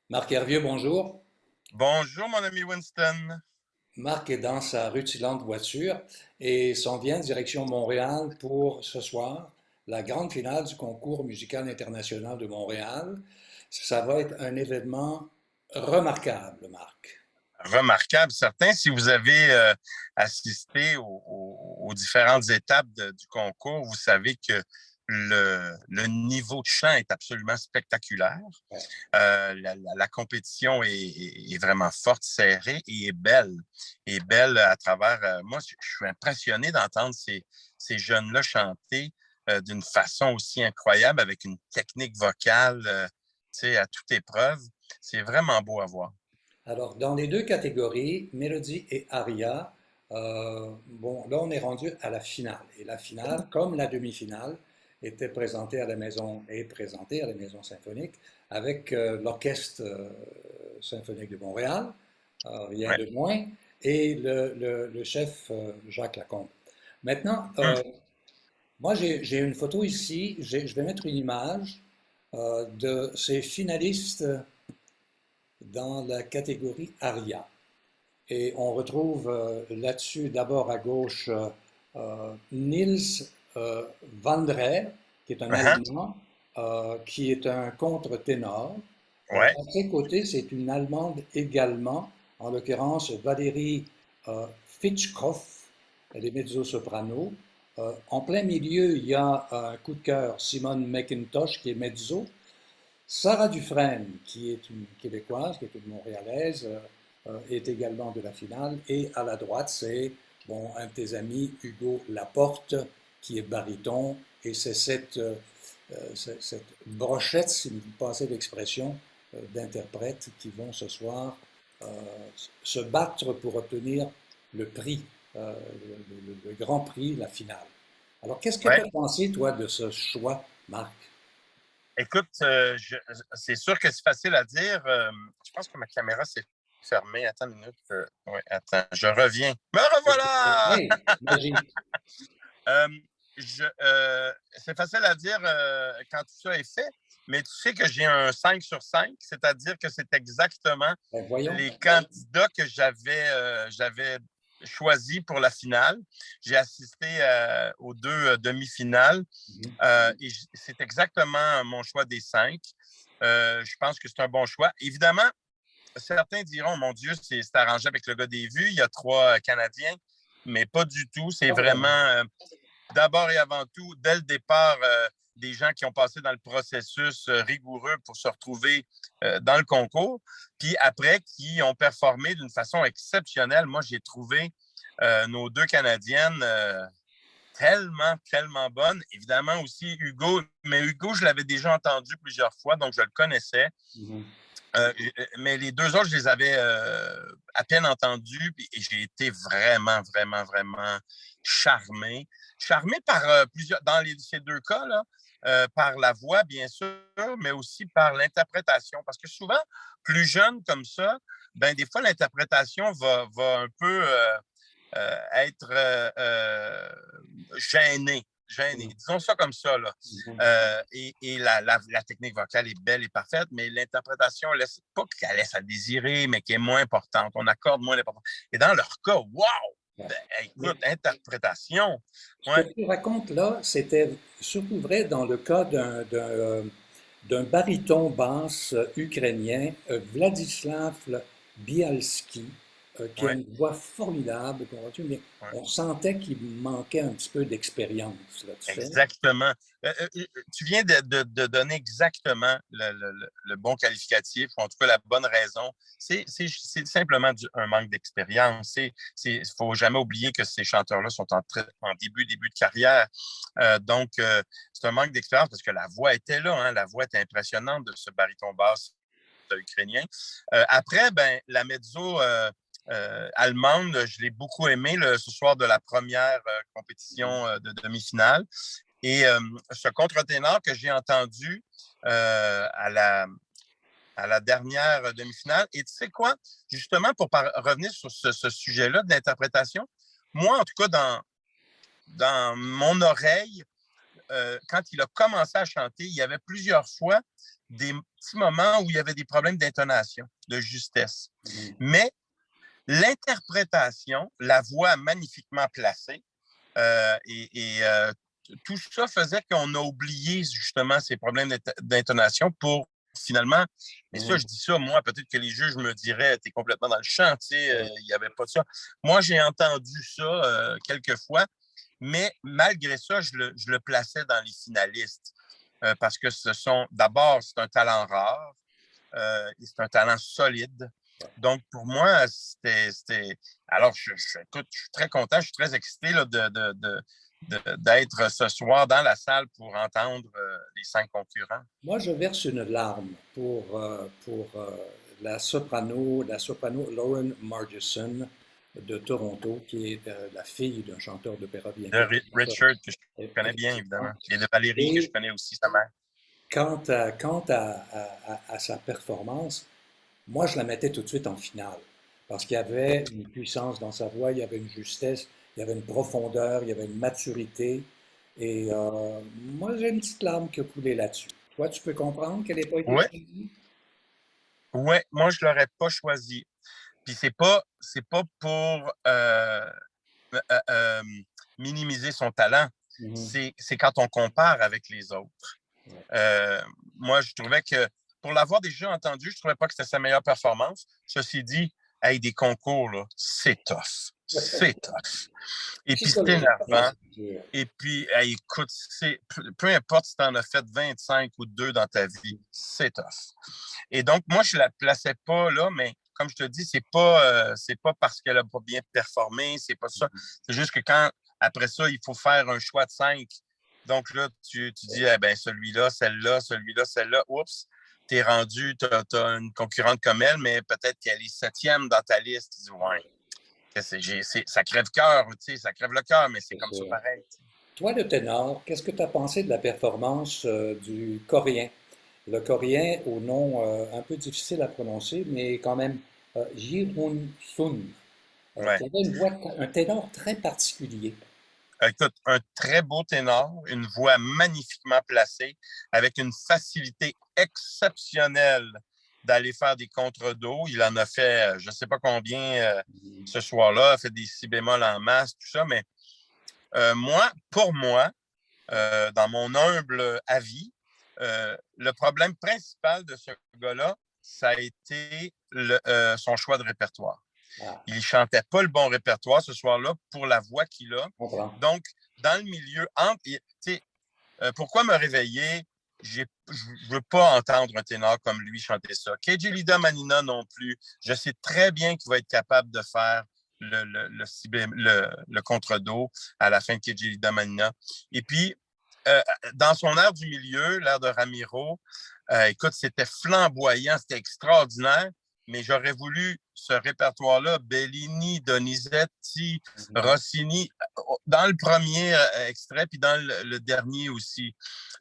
Marc Hervieux, bonjour. Bonjour, mon ami Winston. Marc est dans sa rutilante voiture et s'en vient direction Montréal pour ce soir, la grande finale du concours musical international de Montréal. Ça va être un événement remarquable, Marc. Remarquable, certain. Si vous avez assisté aux différentes étapes du concours, vous savez que le niveau de chant est absolument spectaculaire. Ouais. La compétition est vraiment forte, serrée et est belle. Et belle à travers. Moi, je suis impressionné d'entendre ces jeunes-là chanter d'une façon aussi incroyable, avec une technique vocale à toute épreuve. C'est vraiment beau à voir. Alors, dans les deux catégories, mélodie et aria, bon, là on est rendu à la finale. Et la finale, comme la demi-finale, était présentée à la maison, est présentée à la Maison symphonique avec l'Orchestre symphonique de Montréal, rien Ouais. de moins, et le chef Jacques Lacombe. Maintenant, Hum. moi j'ai une photo ici, je vais mettre une image de ces finalistes dans la catégorie aria. Et on retrouve là-dessus, d'abord à gauche, Niels van der, qui est un Uh-huh. Allemand, qui est un contre-ténor. Ouais. À ses côtés, c'est une Allemande également, en l'occurrence Valérie Fitchkopf, elle est mezzo-soprano. En plein milieu, il y a un coup de cœur, Simone McIntosh, qui est mezzo. Sarah Dufresne, qui est une Québécoise, qui est une Montréalaise, est également de la finale. Et à la droite, c'est bon, un de tes amis, Hugo Laporte, qui est baryton. Et c'est cette brochette, si vous passez l'expression, d'interprètes qui vont ce soir euh, se battre pour obtenir le prix, le grand prix, la finale. Alors, qu'est-ce que tu Ouais. as pensé, toi, de ce choix, Marc? Écoute, c'est sûr que c'est facile à dire. Je pense que ma caméra s'est fermée. Attends une minute. Ouais, attends, je reviens. Me revoilà! Hey, magique. Euh, c'est facile à dire quand tout ça est fait, mais tu sais que j'ai un 5 sur 5, c'est-à-dire que c'est exactement Ben, voyons. les candidats que j'avais choisis pour la finale. J'ai assisté aux deux demi-finales Mhm. et c'est exactement mon choix des 5. Je pense que c'est un bon choix. Évidemment, certains diront, mon Dieu, c'est arrangé avec le gars des vues. Il y a trois Canadiens, mais pas du tout. C'est Pas vraiment, vraiment. d'abord et avant tout, dès le départ, des gens qui ont passé dans le processus rigoureux pour se retrouver dans le concours, puis après, qui ont performé d'une façon exceptionnelle. Moi, j'ai trouvé nos deux Canadiennes tellement, tellement bonnes. Évidemment aussi Hugo, mais Hugo, je l'avais déjà entendu plusieurs fois, donc je le connaissais. Mhm. Mais les deux autres, je les avais à peine entendus et j'ai été vraiment, vraiment, vraiment charmé. Charmé par plusieurs, dans ces deux cas, là, par la voix, bien sûr, mais aussi par l'interprétation. Parce que souvent, plus jeune comme ça, ben, des fois, l'interprétation va un peu être gênée. Gêné. Mhm. Disons ça comme ça. Là. Mhm. Et la technique vocale est belle et parfaite, mais l'interprétation, laisse, pas qu'elle laisse à désirer, mais qui est moins importante. On accorde moins d'importance. Et dans leur cas, wow! Ouais. Ben, Mais écoute, interprétation. ce que Ouais, tu racontes là, c'était surtout vrai dans le cas d'un baryton basse ukrainien, Vladislav Bialski, qui a ouais. une voix formidable, mais Ouais. on sentait qu'il manquait un petit peu d'expérience, là, tu sais. Exactement. Tu viens de donner exactement le bon qualificatif, ou en tout cas la bonne raison. C'est simplement un manque d'expérience. Il ne faut jamais oublier que ces chanteurs-là sont en début de carrière. C'est un manque d'expérience parce que la voix était là. Hein, la voix était impressionnante de ce baryton basse ukrainien. Après, ben, la mezzo allemande, je l'ai beaucoup aimé ce soir de la première compétition de demi-finale. Et ce contre-ténor que j'ai entendu à la dernière demi-finale, et tu sais quoi? Justement, pour revenir sur ce sujet-là de l'interprétation, moi, en tout cas, dans mon oreille, quand il a commencé à chanter, il y avait plusieurs fois des petits moments où il y avait des problèmes d'intonation, de justesse. Mais l'interprétation, la voix magnifiquement placée, tout ça faisait qu'on a oublié justement ces problèmes d'intonation pour finalement, et ça, je dis ça, moi, peut-être que les juges me diraient, t'es complètement dans le champ, tu sais, il n'y avait pas de ça. Moi, j'ai entendu ça quelques fois, mais malgré ça, je le plaçais dans les finalistes parce que d'abord, c'est un talent rare, et c'est un talent solide. Donc, pour moi, c'était. Alors, écoute, je suis très content, je suis très excité là, d'être ce soir dans la salle pour entendre les 5 concurrents. Moi, je verse une larme pour la soprano Lauren Margeson de Toronto, qui est la fille d'un chanteur d'opéra bien De connu. Richard, que je connais bien, Effectivement. évidemment. Et de Valérie, que je Et connais aussi, sa mère. quant à sa performance, moi, je la mettais tout de suite en finale, parce qu'il y avait une puissance dans sa voix, il y avait une justesse, il y avait une profondeur, il y avait une maturité. Et moi, j'ai une petite larme qui a coulé là-dessus. Toi, tu peux comprendre qu'elle n'ait pas été Oui, choisie? ouais, moi, je ne l'aurais pas choisi. Puis c'est pas pour euh, euh, minimiser son talent. Mhm. C'est quand on compare avec les autres. Ouais. Moi, je trouvais que pour l'avoir déjà entendu, je ne trouvais pas que c'était sa meilleure performance. Ceci dit, hey, des concours, là, c'est tough. C'est tough. Et puis, c'est Psychologiquement, énervant. c'est dur. Et puis, hey, écoute, peu importe si tu en as fait 25 ou 2 dans ta vie, c'est tough. Et donc, moi, je ne la plaçais pas là, mais comme je te dis, c'est pas parce qu'elle n'a pas bien performé, c'est pas ça. C'est juste que après ça, il faut faire un choix de 5. Donc là, tu dis, eh ben, celui-là, celle-là, celui-là, celle-là. Oups, t'es rendu, t'as une concurrente comme elle, mais peut-être qu'elle est 7e dans ta liste. Tu dis, ouais, ça crève-cœur, tu sais, ça crève le cœur, mais c'est C'est comme ça sûr. pareil. Toi, le ténor, qu'est-ce que tu as pensé de la performance du coréen? Le coréen au nom un peu difficile à prononcer, mais quand même, Ji Hoon Sun, Ouais. qui avait une voix, un ténor très particulier. Écoute, un très beau ténor, une voix magnifiquement placée, avec une facilité exceptionnelle d'aller faire des contre-dos. Il en a fait, je ne sais pas combien ce soir-là, a fait des si bémols en masse, tout ça, mais pour moi, dans mon humble avis, le problème principal de ce gars-là, ça a été son choix de répertoire. Ah, Il ne chantait pas le bon répertoire ce soir-là pour la voix qu'il a. je comprends. Donc, dans le milieu, pourquoi me réveiller? Je ne veux pas entendre un ténor comme lui chanter ça. Kejelida Manina non plus. Je sais très bien qu'il va être capable de faire le contre-dos à la fin de Kejelida Manina. Et puis, dans son air du milieu, l'air de Ramiro, écoute, c'était flamboyant, c'était extraordinaire, mais j'aurais voulu ce répertoire-là, Bellini, Donizetti, Mhm. Rossini, dans le premier extrait, puis dans le dernier aussi.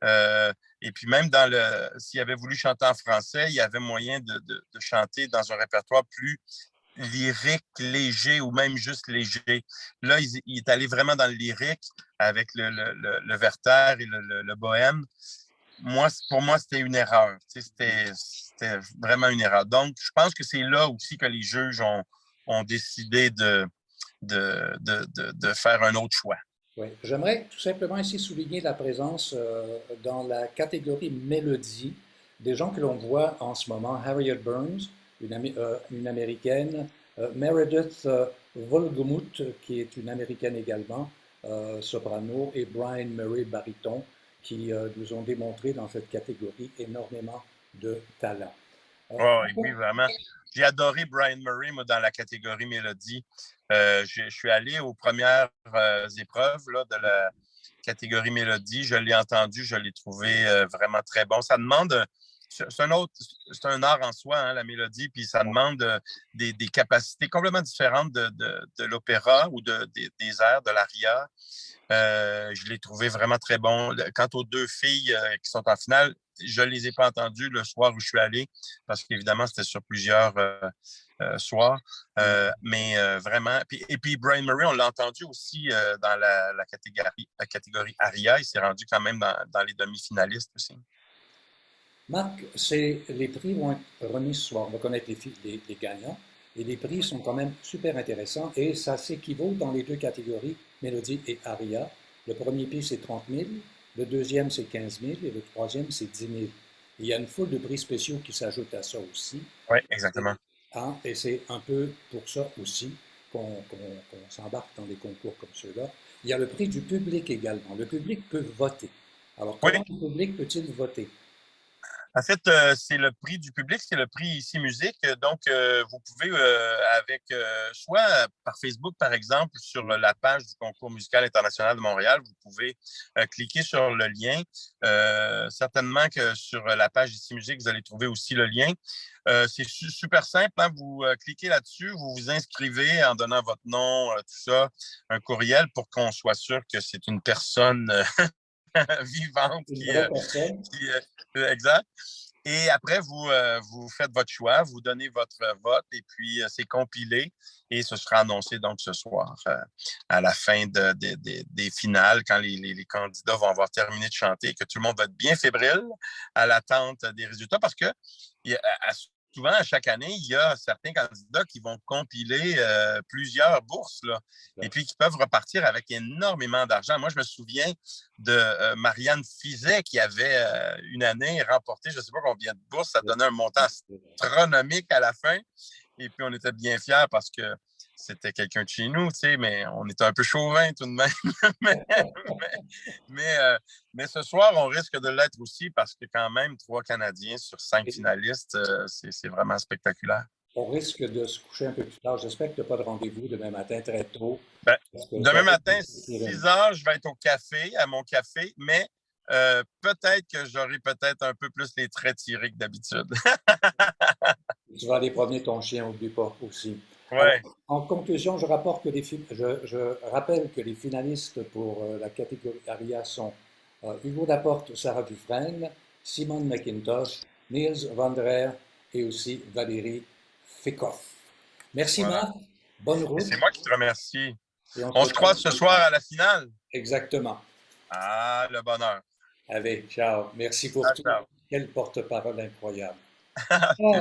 Et puis même s'il avait voulu chanter en français, il y avait moyen de chanter dans un répertoire plus lyrique, léger ou même juste léger. Là, il est allé vraiment dans le lyrique avec le Werther et le bohème. Pour moi, c'était une erreur. C'était vraiment une erreur. Donc, je pense que c'est là aussi que les juges ont décidé de faire un autre choix. Oui. J'aimerais tout simplement ici souligner la présence dans la catégorie mélodie des gens que l'on voit en ce moment. Harriet Burns, une américaine, Meredith Wolgemuth, qui est une américaine également, soprano, et Brian Murray, baryton, qui nous ont démontré dans cette catégorie énormément de talent. Oh, oui, vraiment. J'ai adoré Brian Murray, moi, dans la catégorie mélodie. Je suis allé aux premières épreuves là, de la catégorie mélodie. Je l'ai entendu, je l'ai trouvé vraiment très bon. Ça demande, c'est un art en soi, hein, la mélodie, puis ça demande des capacités complètement différentes de l'opéra ou des airs, de l'aria. Je l'ai trouvé vraiment très bon. Quant aux 2 filles qui sont en finale, je ne les ai pas entendus le soir où je suis allé, parce qu'évidemment, c'était sur plusieurs soirs. Mais vraiment. Et puis, Brian Murray, on l'a entendu aussi dans la catégorie ARIA. Il s'est rendu quand même dans les demi-finalistes aussi. Marc, les prix vont être remis ce soir. On va connaître les gagnants. Et les prix sont quand même super intéressants. Et ça s'équivaut dans les deux catégories, mélodie et aria. Le premier prix, c'est 30 000. Le deuxième, c'est 15 000. Et le troisième, c'est 10 000. Il y a une foule de prix spéciaux qui s'ajoutent à ça aussi. Oui, exactement. Et c'est un peu pour ça aussi qu'on s'embarque dans des concours comme ceux-là. Il y a le prix du public également. Le public peut voter. Alors, Oui. comment le public peut-il voter? En fait, c'est le prix du public, c'est le prix Ici Musique. Donc, vous pouvez, soit par Facebook, par exemple, sur la page du Concours musical international de Montréal, vous pouvez cliquer sur le lien. Certainement que sur la page Ici Musique, vous allez trouver aussi le lien. C'est super simple. Hein? Vous cliquez là-dessus, vous vous inscrivez en donnant votre nom, tout ça, un courriel pour qu'on soit sûr que c'est une personne vivante Une vraie personne. exact. Et après, vous faites votre choix, vous donnez votre vote et puis c'est compilé et ce sera annoncé donc ce soir à la fin des finales quand les candidats vont avoir terminé de chanter et que tout le monde va être bien fébrile à l'attente des résultats parce que souvent, à chaque année, il y a certains candidats qui vont compiler plusieurs bourses là, et puis qui peuvent repartir avec énormément d'argent. Moi, je me souviens de Marianne Fizet qui avait une année remporté, je ne sais pas combien de bourses, ça donnait un montant astronomique à la fin. Et puis, on était bien fiers parce que c'était quelqu'un de chez nous, tu sais, mais on était un peu chauvin tout de même. mais ce soir, on risque de l'être aussi parce que quand même, 3 Canadiens sur 5 finalistes, c'est vraiment spectaculaire. On risque de se coucher un peu plus tard. J'espère que tu n'as pas de rendez-vous demain matin très tôt. Ben, demain matin, 6 heures, je vais être au café, à mon café, mais peut-être que j'aurai peut-être un peu plus les traits tirés que d'habitude. Tu vas aller promener ton chien, n'oublie pas aussi. Alors, Ouais. en conclusion, je rappelle que les finalistes pour la catégorie ARIA sont Hugo Laporte, Sarah Dufresne, Simone McIntosh, Niels Wanderer et aussi Valérie Fekoff. Merci Voilà. Marc, bonne Et route. c'est moi qui te remercie. Et On se croise ce soir à la finale. Exactement. Ah, le bonheur. Allez, ciao. Merci pour Ciao, tout. ciao. Quel porte-parole incroyable.